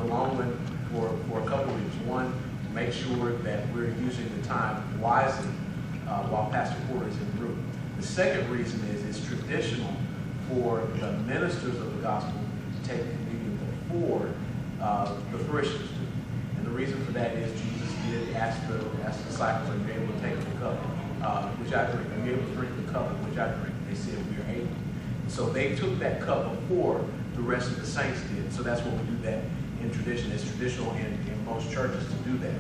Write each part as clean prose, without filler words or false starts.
a long one for a couple of reasons. One, to make sure that we're using the time wisely while Pastor Porter is in the room. The second reason is it's traditional for the ministers of the gospel to take communion before the parishioners do. And the reason for that is Jesus did ask the disciples, are you able to take the cup, which I drink? Are you able to drink the cup of which I drink? They said, we are able. So they took that cup before the rest of the saints did. So that's what we do that in tradition. It's traditional in most churches to do that.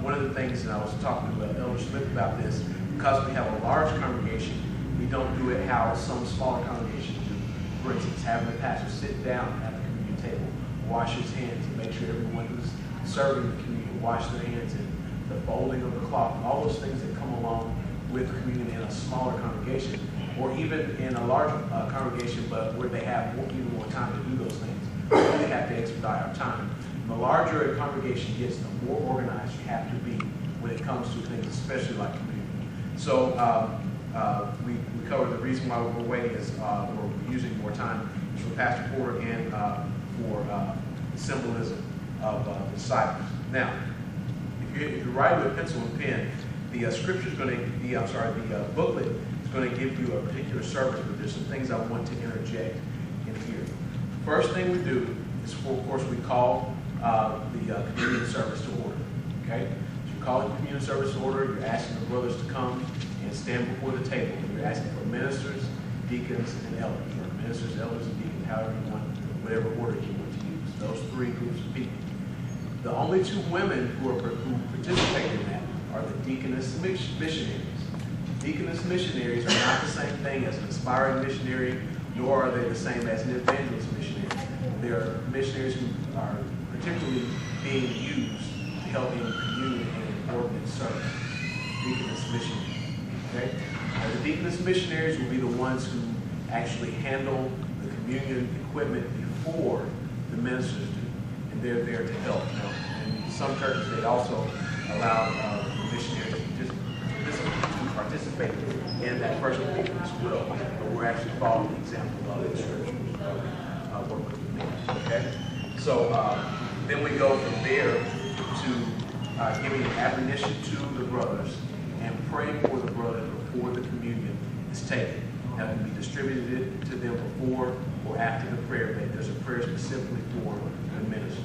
One of the things, and I was talking to Elder Smith about this, because we have a large congregation, we don't do it how some smaller congregations do. For instance, having the pastor sit down at the communion table, wash his hands, and make sure everyone who's serving the communion wash their hands, and the folding of the cloth, and all those things that come along with communion in a smaller congregation, or even in a larger congregation, but where they have even more time to do those things. They have to expedite our time. The larger a congregation gets, the more organized you have to be when it comes to things, especially like communion. So we covered the reason why we're waiting is we're using more time is for Pastor Porter and for symbolism of the disciples. Now, if you write with a pencil and pen, the scripture is going to be, the booklet is going to give you a particular service, but there's some things I want to interject in here. First thing we do is, of course, we call the communion service to order. Okay? So you call the communion service to order, you're asking the brothers to come and stand before the table. You're asking for ministers, deacons, and elders, or ministers, elders, and deacons, however you want, whatever order you want to use. Those three groups of people. The only two women who participate in that are the deaconess missionaries. Deaconess missionaries are not the same thing as an aspiring missionary, nor are they the same as an evangelist missionary. They are missionaries who are particularly being used to help in communion and ordinance service. Deaconess missionaries. Okay? Now, the deaconess missionaries will be the ones who actually handle the communion equipment before the ministers do, and they're there to help. Now, in some churches, they also allow the missionaries to participate in that first communion as well. But we're actually following the example of the scripture. Work with the men. Okay? So then we go from there to giving an admonition to the brothers and praying for the brothers before the communion is taken. That will be distributed to them before or after the prayer. There's a prayer specifically for the ministers.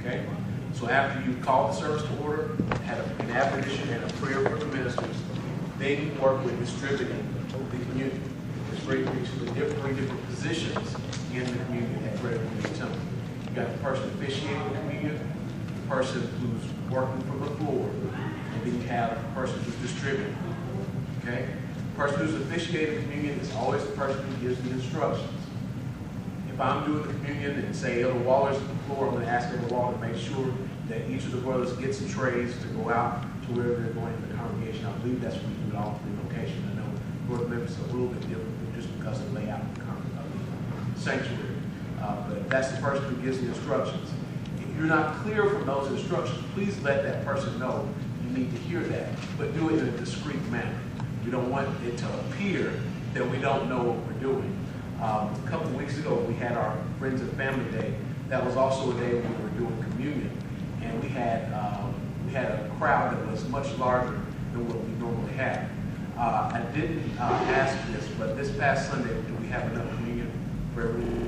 Okay? So after you call the service to order, had an admonition and a prayer for the ministers, then you work with distributing the communion. There's three different positions in the communion at Greater Communion Temple. You got the person officiating the communion, the person who's working from the floor, and then you have the person who's distributing. Okay? The person who's officiating the communion is always the person who gives the instructions. If I'm doing the communion and say Elder Waller's at the floor, I'm going to ask Elder Waller to make sure that each of the brothers gets some trays to go out to wherever they're going in the congregation. I believe that's what we do at all three locations. I know North Memphis is a little bit different just because of the layout of the sanctuary. But that's the person who gives the instructions. If you're not clear from those instructions, please let that person know you need to hear that, but do it in a discreet manner. We don't want it to appear that we don't know what we're doing. A couple of weeks ago, we had our Friends and Family Day. That was also a day when we were doing communion, and we had a crowd that was much larger than what we normally have. I didn't ask this, but this past Sunday, do we have enough communion for everyone?